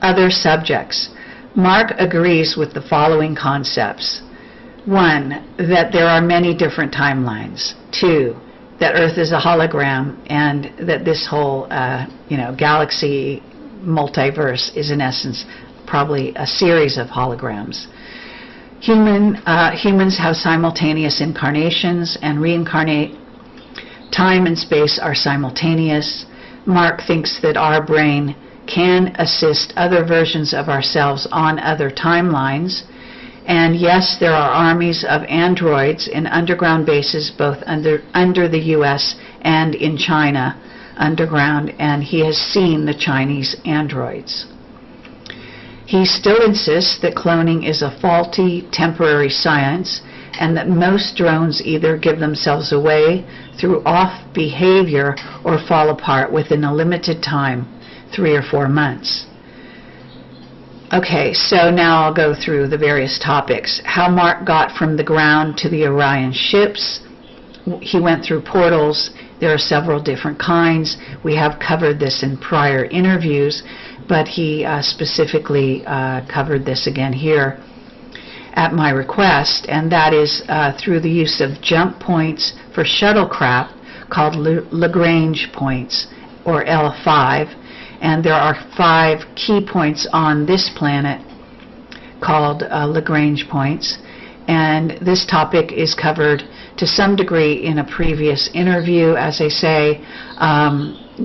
Other subjects. Mark agrees with the following concepts. 1. That there are many different timelines. 2. That Earth is a hologram, and that this whole galaxy multiverse is in essence probably a series of holograms. Humans have simultaneous incarnations and reincarnate. Time and space are simultaneous. Mark thinks that our brain can assist other versions of ourselves on other timelines. And yes, there are armies of androids in underground bases both under the US and in China underground, and he has seen the Chinese androids. He still insists that cloning is a faulty, temporary science, and that most drones either give themselves away through off behavior or fall apart within a limited time, 3 or 4 months. Okay, so now I'll go through the various topics. How Mark got from the ground to the Orion ships. He went through portals. There are several different kinds. We have covered this in prior interviews, but he specifically covered this again here at my request, and that is through the use of jump points for shuttlecraft called Lagrange points, or L5. And there are 5 key points on this planet called Lagrange points. And this topic is covered to some degree in a previous interview. As I say,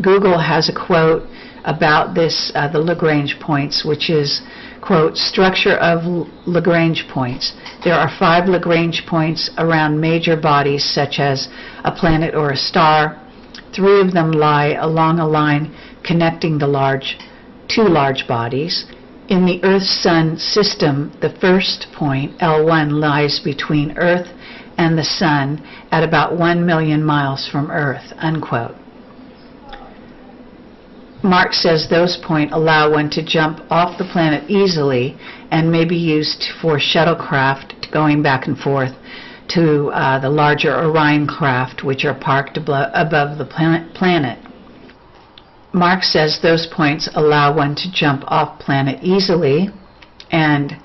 Google has a quote about this, the Lagrange points, which is, quote, structure of Lagrange points. There are 5 Lagrange points around major bodies such as a planet or a star. 3 of them lie along a line connecting the 2 large bodies. In the Earth-Sun system, the first point, L1, lies between Earth and the Sun at about 1 million miles from Earth, unquote. Mark says those points allow one to jump off the planet easily and may be used for shuttlecraft going back and forth to the larger Orion craft, which are parked above the planet. Mark says those points allow one to jump off planet easily and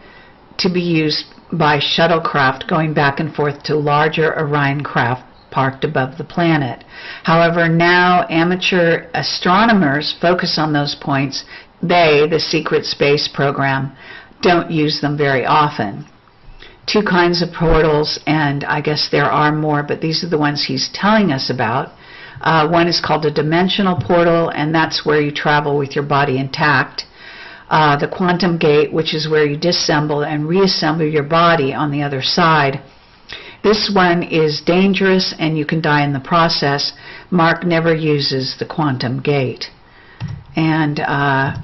to be used by shuttlecraft going back and forth to larger Orion craft parked above the planet. However, now amateur astronomers focus on those points. They, the secret space program, don't use them very often. 2 kinds of portals, and I guess there are more, but these are the ones he's telling us about. One is called a dimensional portal, and that's where you travel with your body intact. The quantum gate, which is where you disassemble and reassemble your body on the other side. This one is dangerous, and you can die in the process. Mark never uses the quantum gate. And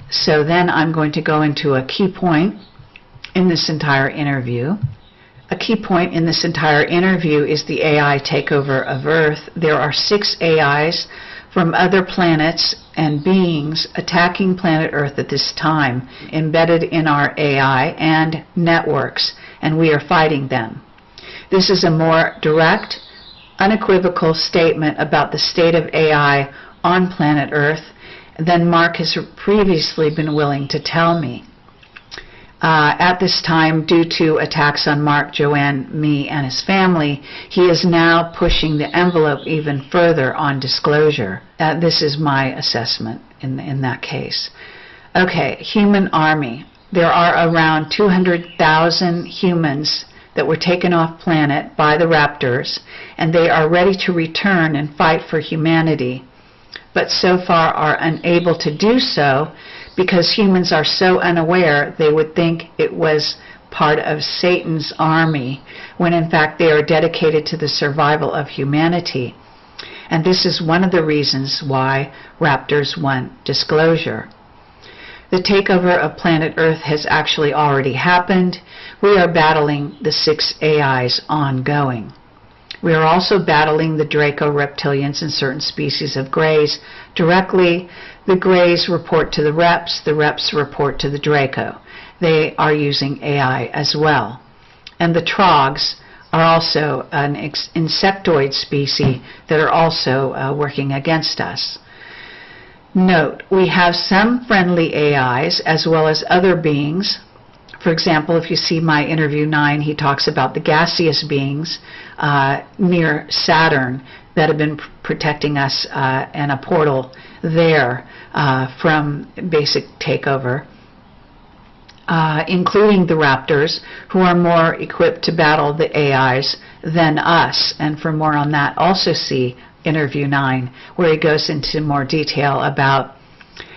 so then I'm going to go into a key point in this entire interview. A key point in this entire interview is the AI takeover of Earth. There are 6 AIs from other planets and beings attacking planet Earth at this time, embedded in our AI and networks, and we are fighting them. This is a more direct, unequivocal statement about the state of AI on planet Earth than Mark has previously been willing to tell me. At this time, due to attacks on Mark, Joanne, me, and his family, he is now pushing the envelope even further on disclosure. This is my assessment in that case. Okay, human army. There are around 200,000 humans that were taken off planet by the Raptors, and they are ready to return and fight for humanity, but so far are unable to do so because humans are so unaware they would think it was part of Satan's army, when in fact they are dedicated to the survival of humanity. And this is one of the reasons why Raptors want disclosure. The takeover of planet Earth has actually already happened. We are battling the 6 AIs ongoing. We are also battling the Draco reptilians and certain species of Greys directly. The Greys report to the Reps report to the Draco. They are using AI as well. And the Trogs are also an insectoid species that are also working against us. Note, we have some friendly AIs as well as other beings. For example, if you see my interview 9, he talks about the gaseous beings near Saturn that have been protecting us and a portal there from basic takeover, including the raptors, who are more equipped to battle the AIs than us. And for more on that, also see interview 9, where he goes into more detail about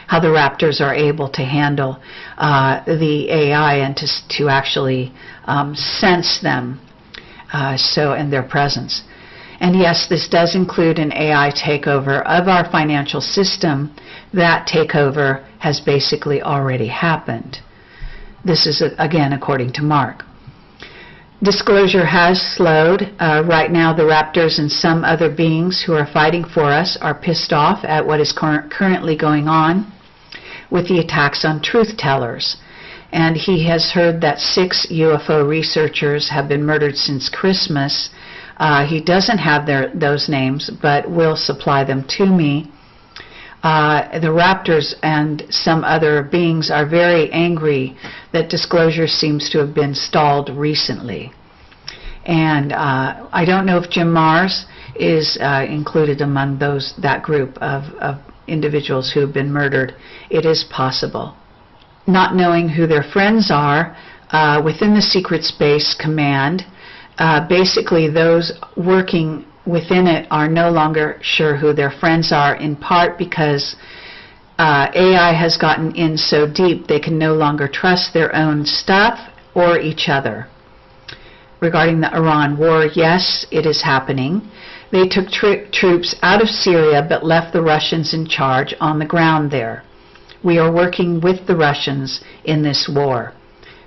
how the raptors are able to handle the AI and to actually sense them and their presence. And yes, this does include an AI takeover of our financial system. That takeover has basically already happened. This is, again, according to Mark. Disclosure has slowed. Right now, the raptors and some other beings who are fighting for us are pissed off at what is currently going on with the attacks on truth tellers. And he has heard that 6 UFO researchers have been murdered since Christmas. He doesn't have those names, but will supply them to me. The raptors and some other beings are very angry that disclosure seems to have been stalled recently. And I don't know if Jim Mars is included among that group of individuals who have been murdered. It is possible. Not knowing who their friends are within the Secret Space Command, basically those working within it are no longer sure who their friends are, in part because AI has gotten in so deep they can no longer trust their own stuff or each other. Regarding the Iran war, yes, it is happening. They took troops out of Syria but left the Russians in charge on the ground there. We are working with the Russians in this war,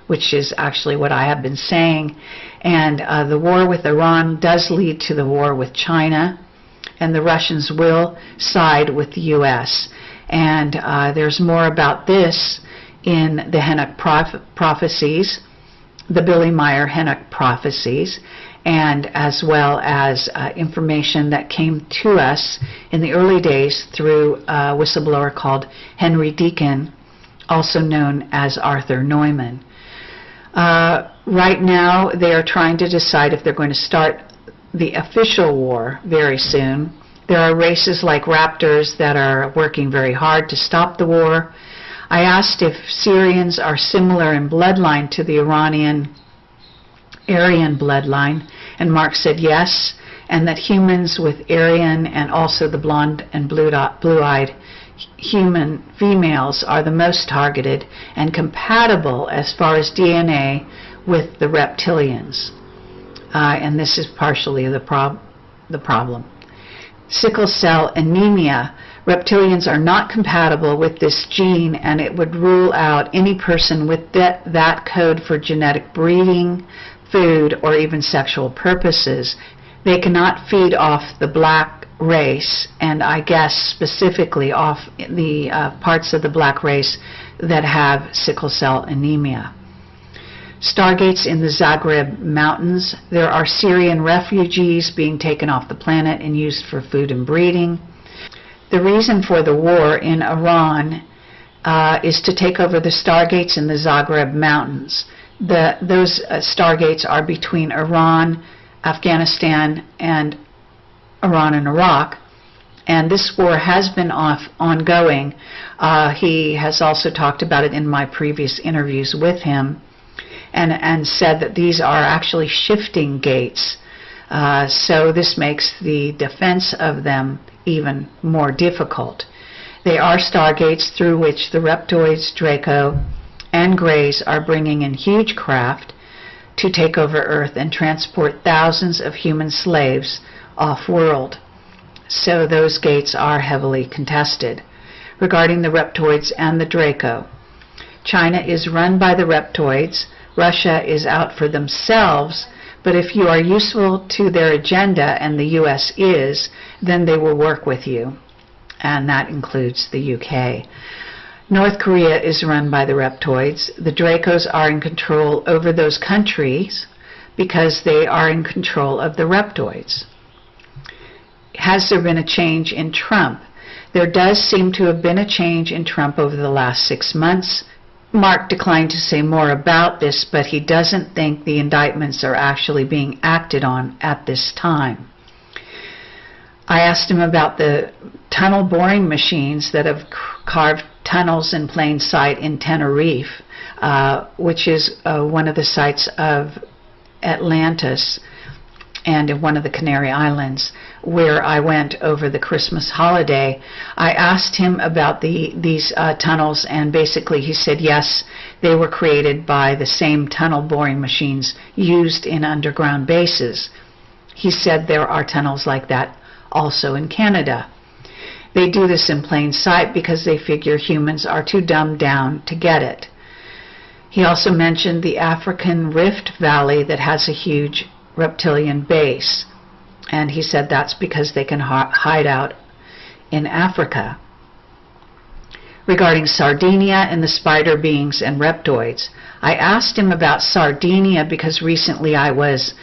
which is actually what I have been saying. And the war with Iran does lead to the war with China, and the Russians will side with the U.S. And there's more about this in the Henoch prophecies, the Billy Meyer Henoch prophecies, and as well as information that came to us in the early days through a whistleblower called Henry Deacon, also known as Arthur Neumann. Right now, they are trying to decide if they're going to start the official war very soon. There are races like raptors that are working very hard to stop the war. I asked if Syrians are similar in bloodline to the Iranian Aryan bloodline, and Mark said yes, and that humans with Aryan and also the blonde and blue-eyed human females are the most targeted and compatible as far as DNA with the reptilians. And this is partially the problem. Sickle cell anemia. Reptilians are not compatible with this gene, and it would rule out any person with that code for genetic breeding, food, or even sexual purposes. They cannot feed off the black race, and I guess specifically off the parts of the black race that have sickle cell anemia. Stargates in the Zagreb Mountains. There are Syrian refugees being taken off the planet and used for food and breeding. The reason for the war in Iran is to take over the Stargates in the Zagreb Mountains. Those Stargates are between Iran, Afghanistan, and Iran and Iraq, and this war has been ongoing. He has also talked about it in my previous interviews with him, and said that these are actually shifting gates. So this makes the defense of them even more difficult. They are stargates through which the reptoids, Draco, and Greys are bringing in huge craft to take over Earth and transport thousands of human slaves off-world. So those gates are heavily contested. Regarding the reptoids and the Draco, China is run by the reptoids. Russia is out for themselves, but if you are useful to their agenda, and the U.S. is, then they will work with you, and that includes the UK. North Korea is run by the reptoids. The Dracos are in control over those countries because they are in control of the reptoids. Has there been a change in Trump? There does seem to have been a change in Trump over the last 6 months. Mark declined to say more about this, but he doesn't think the indictments are actually being acted on at this time. I asked him about the tunnel boring machines that have carved tunnels in plain sight in Tenerife, which is one of the sites of Atlantis and in one of the Canary Islands, where I went over the Christmas holiday. I asked him about these tunnels, and basically he said yes, they were created by the same tunnel boring machines used in underground bases. He said there are tunnels like that also in Canada. They do this in plain sight because they figure humans are too dumbed down to get it. He also mentioned the African Rift Valley that has a huge reptilian base, and he said that's because they can hide out in Africa. Regarding Sardinia and the spider beings and reptoids, I asked him about Sardinia because recently I was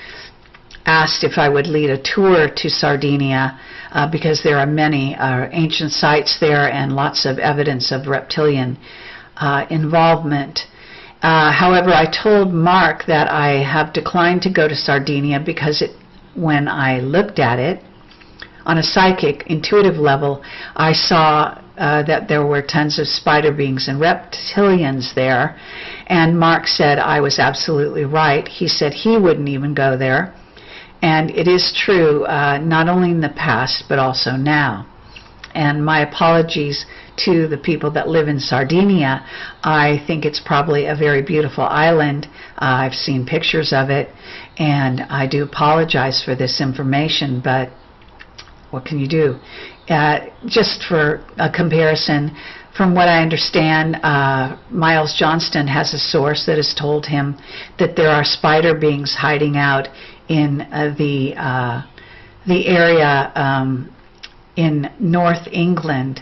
asked if I would lead a tour to Sardinia because there are many ancient sites there and lots of evidence of reptilian involvement. However, I told Mark that I have declined to go to Sardinia because when I looked at it, on a psychic, intuitive level, I saw that there were tons of spider beings and reptilians there, and Mark said I was absolutely right. He said he wouldn't even go there, and it is true, not only in the past, but also now. And my apologies to the people that live in Sardinia. I think it's probably a very beautiful island. I've seen pictures of it, and I do apologize for this information, but what can you do? Just for a comparison, from what I understand, Miles Johnston has a source that has told him that there are spider beings hiding out in the area in North England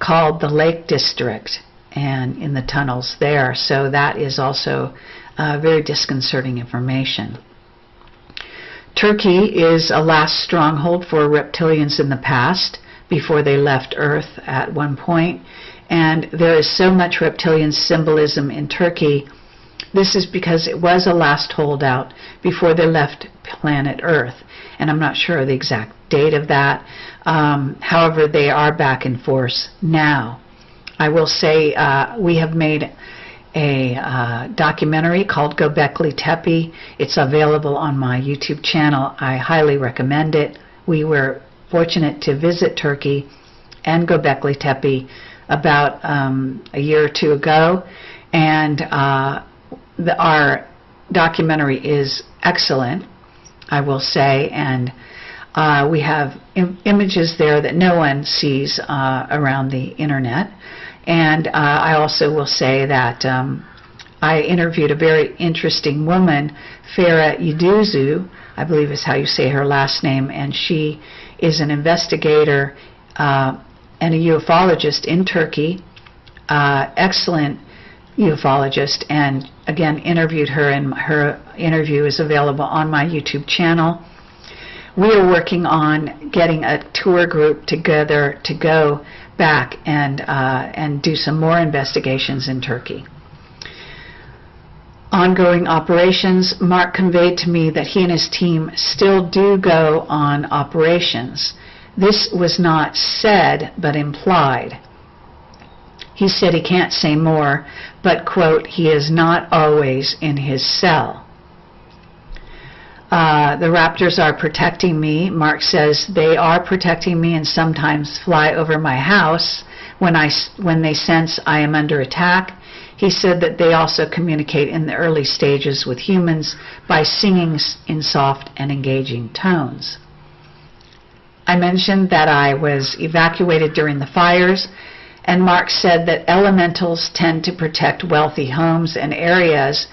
called the Lake District, and in the tunnels there. So that is also very disconcerting information. Turkey is a last stronghold for reptilians in the past, before they left Earth at one point, and there is so much reptilian symbolism in Turkey. This is because it was a last holdout before they left planet Earth, and I'm not sure the exact date of that. However, they are back in force now. I will say we have made a documentary called Göbekli Tepe. It's available on my YouTube channel. I highly recommend it. We were fortunate to visit Turkey and Göbekli Tepe about a year or two ago, and our documentary is excellent, I will say, and we have images there that no one sees around the internet. And I also will say that I interviewed a very interesting woman, Farah Yuduzu, I believe is how you say her last name, and she is an investigator and a ufologist in Turkey, excellent ufologist, and again interviewed her, and her interview is available on my YouTube channel. We are working on getting a tour group together to go back and do some more investigations in Turkey. Ongoing operations. Mark conveyed to me that he and his team still do go on operations. This was not said, but implied. He said he can't say more, but, quote, he is not always in his cell. The raptors are protecting me. Mark says they are protecting me and sometimes fly over my house when they sense I am under attack. He said that they also communicate in the early stages with humans by singing in soft and engaging tones. I mentioned that I was evacuated during the fires, and Mark said that elementals tend to protect wealthy homes and areas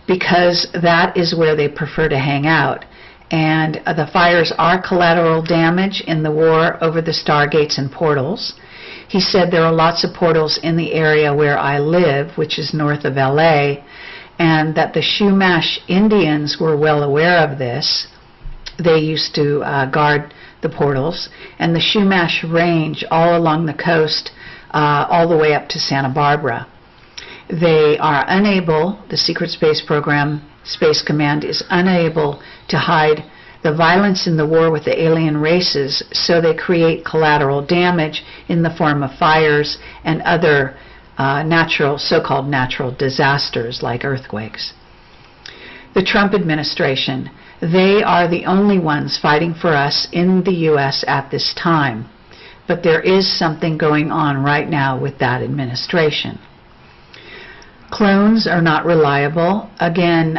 because that is where they prefer to hang out. And the fires are collateral damage in the war over the stargates and portals. He said there are lots of portals in the area where I live, which is north of LA, and that the Chumash Indians were well aware of this. They used to guard the portals, and the Chumash Range all along the coast, all the way up to Santa Barbara. They are unable, the Secret Space Program, Space Command is unable to hide the violence in the war with the alien races, so they create collateral damage in the form of fires and other so-called natural disasters like earthquakes. The Trump administration, they are the only ones fighting for us in the U.S. at this time. But there is something going on right now with that administration. Clones are not reliable. Again,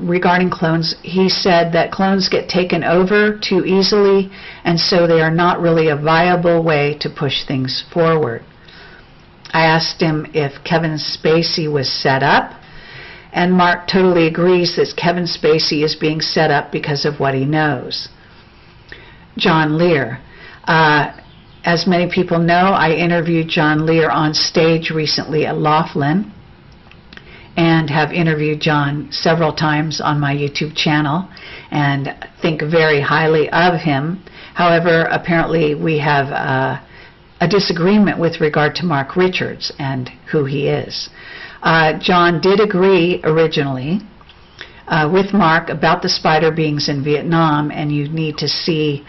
regarding clones, he said that clones get taken over too easily, and so they are not really a viable way to push things forward. I asked him if Kevin Spacey was set up, and Mark totally agrees that Kevin Spacey is being set up because of what he knows. John Lear. As many people know, I interviewed John Lear on stage recently at Laughlin, and have interviewed John several times on my YouTube channel and think very highly of him. However, apparently we have a disagreement with regard to Mark Richards and who he is. John did agree originally with Mark about the spider beings in Vietnam, and you need to see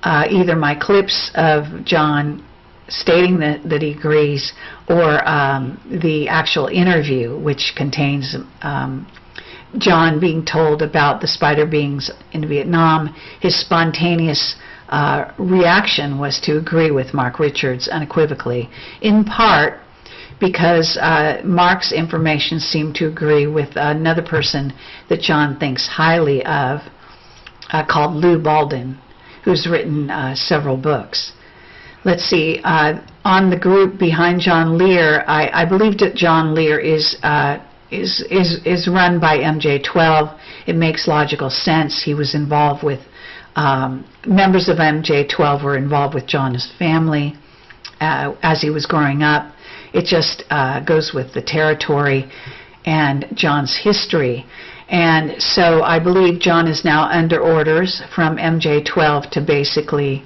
either my clips of John stating that he agrees, or the actual interview, which contains John being told about the spider beings in Vietnam. His spontaneous reaction was to agree with Mark Richards unequivocally, in part because Mark's information seemed to agree with another person that John thinks highly of, called Lou Baldwin, who's written several books. Let's see, on the group behind John Lear, I believe that John Lear is run by MJ12. It makes logical sense. He was involved with, members of MJ12 were involved with John's family as he was growing up. It just goes with the territory and John's history. And so I believe John is now under orders from MJ12 to basically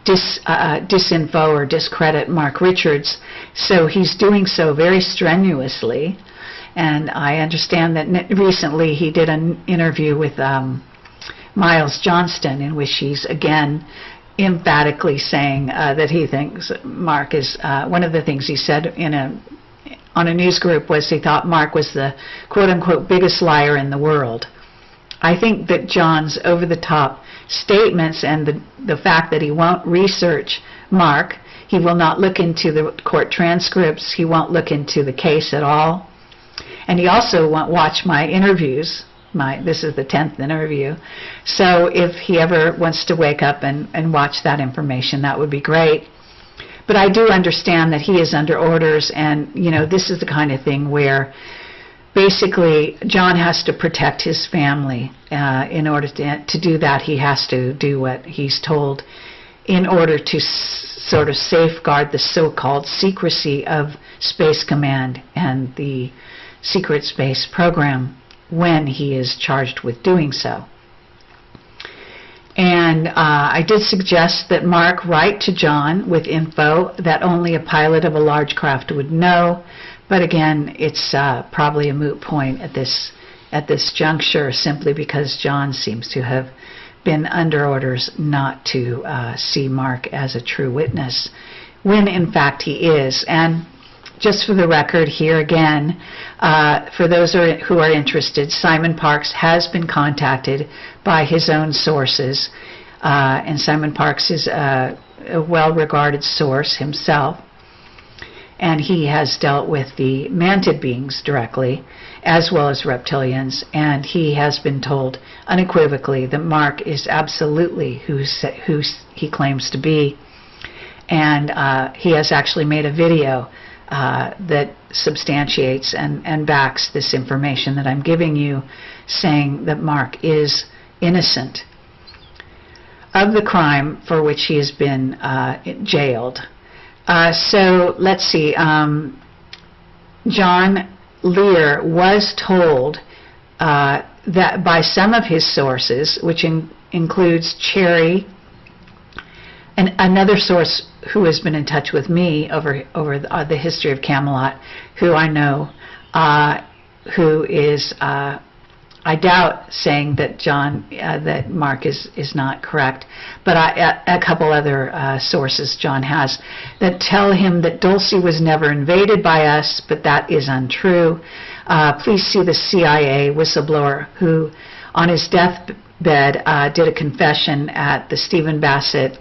disinfo or discredit Mark Richards. So he's doing so very strenuously. And I understand that recently he did an interview with Miles Johnston, in which he's again emphatically saying that he thinks Mark is, one of the things he said on a news group was he thought Mark was the quote-unquote biggest liar in the world. I think that John's over-the-top statements and the fact that he won't research Mark, he will not look into the court transcripts, he won't look into the case at all, and he also won't watch my interviews. This is the 10th interview. So if he ever wants to wake up and watch that information, that would be great. But I do understand that he is under orders, and this is the kind of thing where basically John has to protect his family. In order to do that, he has to do what he's told in order to sort of safeguard the so-called secrecy of Space Command and the Secret Space Program when he is charged with doing so. And I did suggest that Mark write to John with info that only a pilot of a large craft would know, but again, it's probably a moot point at this juncture, simply because John seems to have been under orders not to see Mark as a true witness, when in fact he is. And just for the record here again, for those who are interested, Simon Parkes has been contacted by his own sources, and Simon Parkes is a well-regarded source himself, and he has dealt with the mantid beings directly, as well as reptilians, and he has been told unequivocally that Mark is absolutely who he claims to be, and he has actually made a video that substantiates and backs this information that I'm giving you, saying that Mark is innocent of the crime for which he has been jailed. So let's see. John Lear was told that by some of his sources, which includes Cherry, and another source who has been in touch with me over the history of Camelot, who I know, who is, I doubt saying that that Mark is not correct, but a couple other sources John has that tell him that Dulcie was never invaded by us, but that is untrue. Please see the CIA whistleblower who, on his deathbed, did a confession at the Stephen Bassett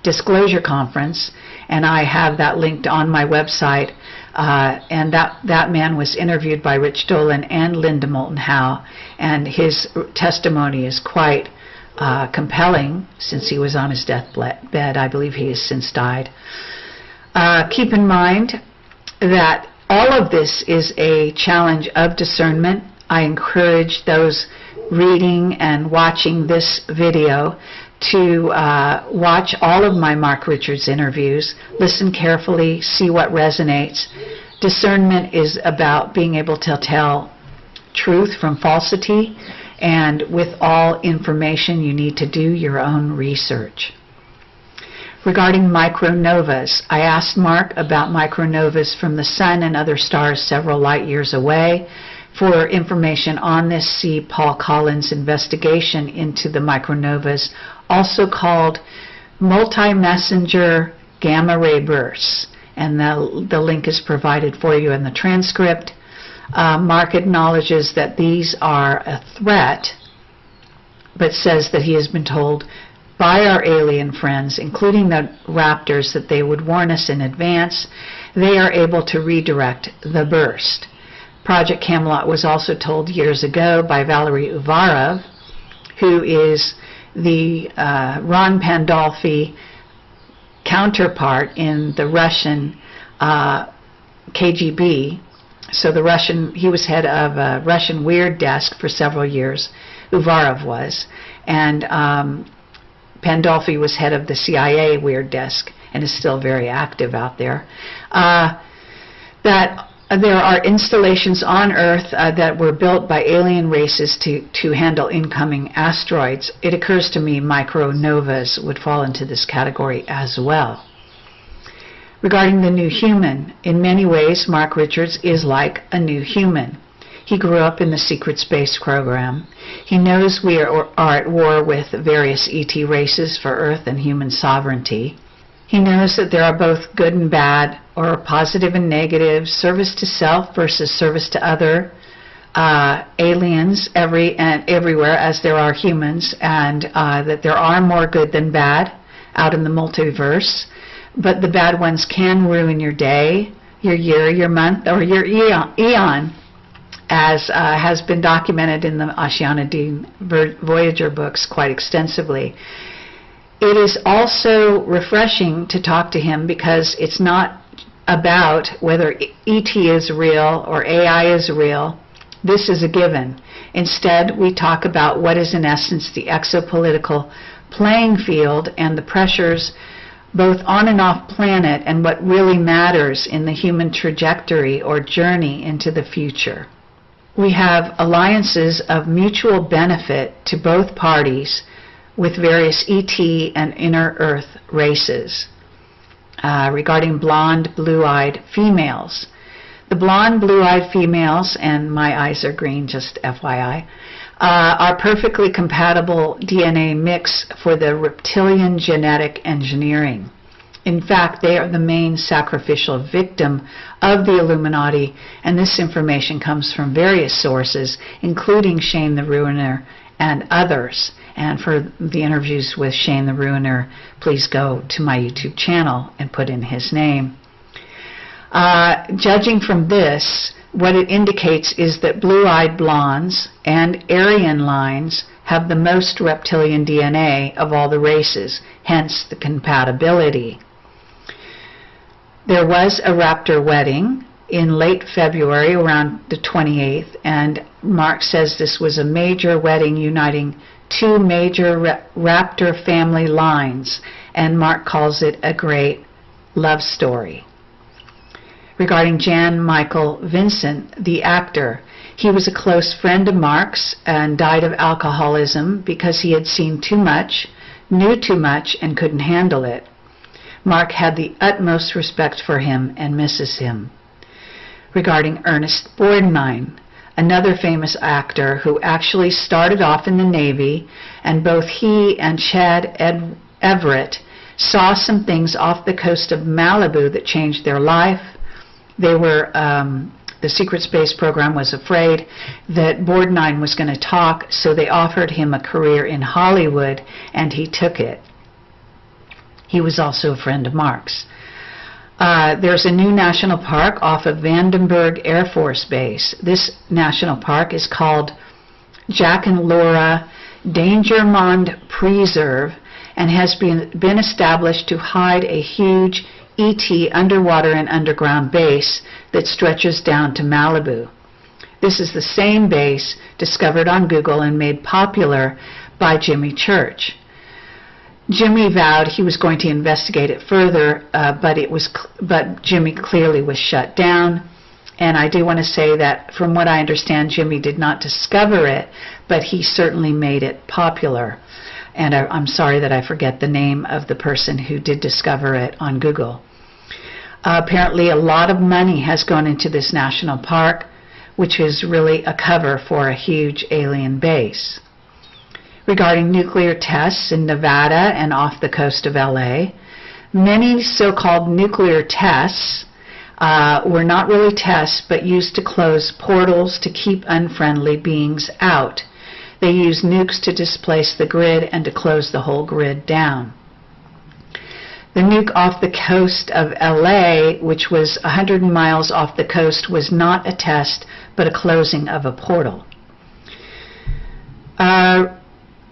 Disclosure Conference, and I have that linked on my website. And that man was interviewed by Rich Dolan and Linda Moulton Howe, and his testimony is quite compelling since he was on his deathbed. I believe he has since died. Keep in mind that all of this is a challenge of discernment. I encourage those reading and watching this video to watch all of my Mark Richards interviews, listen carefully, see what resonates. Discernment is about being able to tell truth from falsity, and with all information you need to do your own research. Regarding micronovas, I asked Mark about micronovas from the Sun and other stars several light years away. For information on this, see Paul Collins' investigation into the micronovas, also called multi-messenger gamma ray bursts, and the link is provided for you in the transcript. Mark acknowledges that these are a threat, but says that he has been told by our alien friends, including the Raptors, that they would warn us in advance. They are able to redirect the burst. Project Camelot was also told years ago by Valery Uvarov, who is the Ron Pandolfi counterpart in the Russian KGB. So he was head of a Russian Weird Desk for several years, Uvarov was, and Pandolfi was head of the CIA Weird Desk and is still very active out there. That there are installations on Earth that were built by alien races to handle incoming asteroids. It occurs to me micronovas would fall into this category as well. Regarding the new human, in many ways Mark Richards is like a new human. He grew up in the secret space program. He knows we are at war with various ET races for Earth and human sovereignty. He knows that there are both good and bad, or positive and negative, service to self versus service to other, aliens everywhere as there are humans, and that there are more good than bad out in the multiverse. But the bad ones can ruin your day, your year, your month, or your eon, as has been documented in the Oceana Dean Voyager books quite extensively. It is also refreshing to talk to him because it's not about whether ET is real or AI is real. This is a given. Instead, we talk about what is in essence the exopolitical playing field and the pressures both on and off planet and what really matters in the human trajectory or journey into the future. We have alliances of mutual benefit to both parties with various ET and inner Earth races. Regarding blonde, blue-eyed females. The blonde, blue-eyed females, and my eyes are green, just FYI, are perfectly compatible DNA mix for the reptilian genetic engineering. In fact, they are the main sacrificial victim of the Illuminati, and this information comes from various sources, including Shane the Ruiner and others. And for the interviews with Shane the Ruiner, please go to my YouTube channel and put in his name. Judging from this, what it indicates is that blue-eyed blondes and Aryan lines have the most reptilian DNA of all the races, hence the compatibility. There was a raptor wedding in late February, around the 28th, and Mark says this was a major wedding uniting two major raptor family lines, and Mark calls it a great love story. Regarding Jan Michael Vincent, the actor, he was a close friend of Mark's and died of alcoholism because he had seen too much, knew too much, and couldn't handle it. Mark had the utmost respect for him and misses him. Regarding Ernest Borgnine, another famous actor who actually started off in the Navy, and both he and Chad Everett saw some things off the coast of Malibu that changed their life. They were, the secret space program was afraid that Borgnine was going to talk, so they offered him a career in Hollywood, and he took it. He was also a friend of Mark's. There's a new national park off of Vandenberg Air Force Base. This national park is called Jack and Laura Dangermond Preserve and has been established to hide a huge ET underwater and underground base that stretches down to Malibu. This is the same base discovered on Google and made popular by Jimmy Church. Jimmy vowed he was going to investigate it further, but Jimmy clearly was shut down. And I do want to say that from what I understand, Jimmy did not discover it, but he certainly made it popular. And I'm sorry that I forget the name of the person who did discover it on Google. Apparently a lot of money has gone into this national park, which is really a cover for a huge alien base. Regarding nuclear tests in Nevada and off the coast of LA, many so-called nuclear tests were not really tests, but used to close portals to keep unfriendly beings out. They used nukes to displace the grid and to close the whole grid down. The nuke off the coast of LA, which was 100 miles off the coast, was not a test, but a closing of a portal.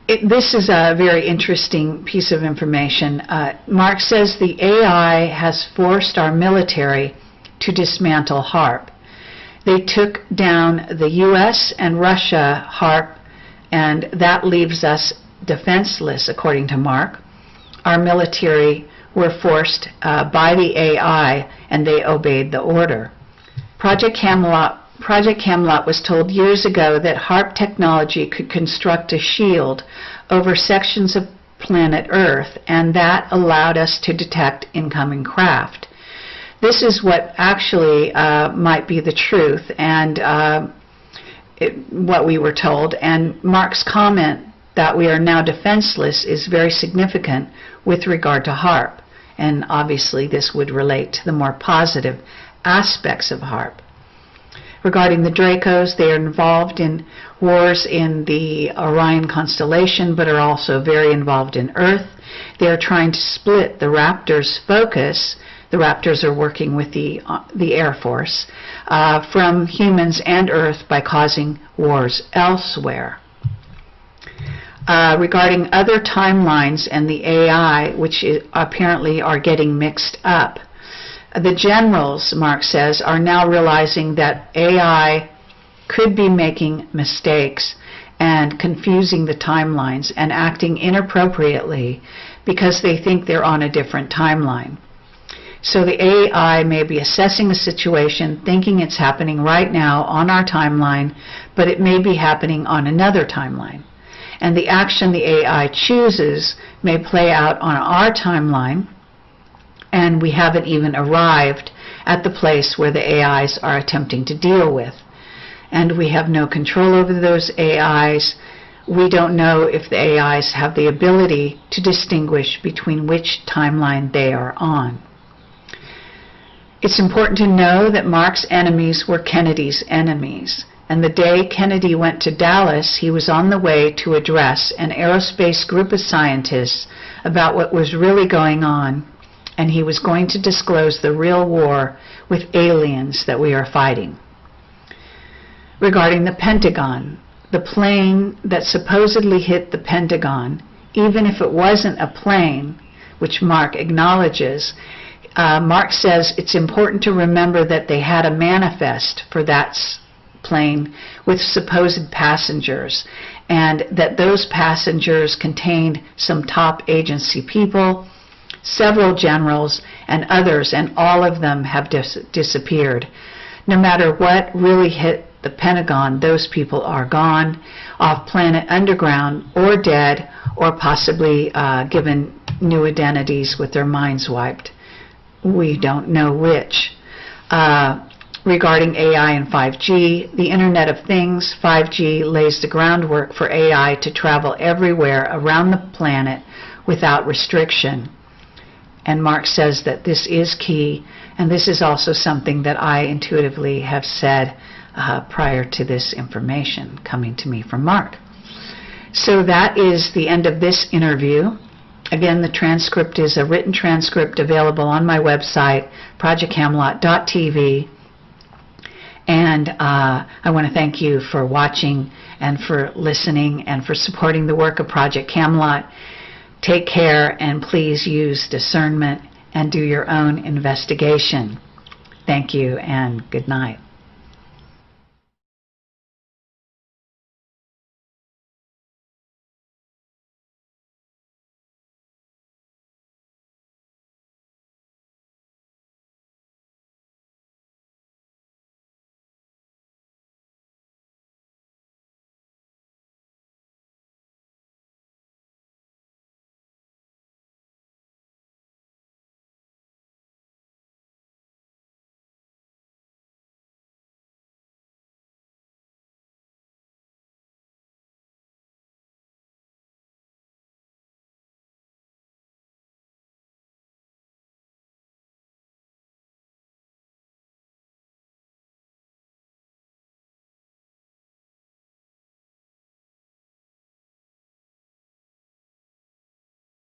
This is a very interesting piece of information. Mark says the AI has forced our military to dismantle HAARP. They took down the U.S. and Russia HAARP, and that leaves us defenseless, according to Mark. Our military were forced by the AI, and they obeyed the order. Project Camelot was told years ago that HAARP technology could construct a shield over sections of planet Earth, and that allowed us to detect incoming craft. This is what actually might be the truth and what we were told, and Mark's comment that we are now defenseless is very significant with regard to HAARP, and obviously this would relate to the more positive aspects of HAARP. Regarding the Dracos, they are involved in wars in the Orion constellation, but are also very involved in Earth. They are trying to split the Raptors' focus. The Raptors are working with the Air Force from humans and Earth by causing wars elsewhere. Regarding other timelines and the AI, which apparently are getting mixed up, the generals, Mark says, are now realizing that AI could be making mistakes and confusing the timelines and acting inappropriately because they think they're on a different timeline. So the AI may be assessing a situation, thinking it's happening right now on our timeline, but it may be happening on another timeline. And the action the AI chooses may play out on our timeline, and we haven't even arrived at the place where the AIs are attempting to deal with. And we have no control over those AIs. We don't know if the AIs have the ability to distinguish between which timeline they are on. It's important to know that Mark's enemies were Kennedy's enemies. And the day Kennedy went to Dallas, he was on the way to address an aerospace group of scientists about what was really going on, and he was going to disclose the real war with aliens that we are fighting. Regarding the Pentagon, the plane that supposedly hit the Pentagon, even if it wasn't a plane, which Mark acknowledges, Mark says it's important to remember that they had a manifest for that plane with supposed passengers, and that those passengers contained some top agency people, several generals, and others, and all of them have disappeared. No matter what really hit the Pentagon, those people are gone, off-planet, underground, or dead, or possibly given new identities with their minds wiped. We don't know which. Regarding AI and 5G, the Internet of Things, 5G lays the groundwork for AI to travel everywhere around the planet without restriction. And Mark says that this is key, and this is also something that I intuitively have said prior to this information coming to me from Mark. So that is the end of this interview. Again, the transcript is a written transcript available on my website, projectcamelot.tv. And I want to thank you for watching and for listening and for supporting the work of Project Camelot. Take care, and please use discernment and do your own investigation. Thank you, and good night.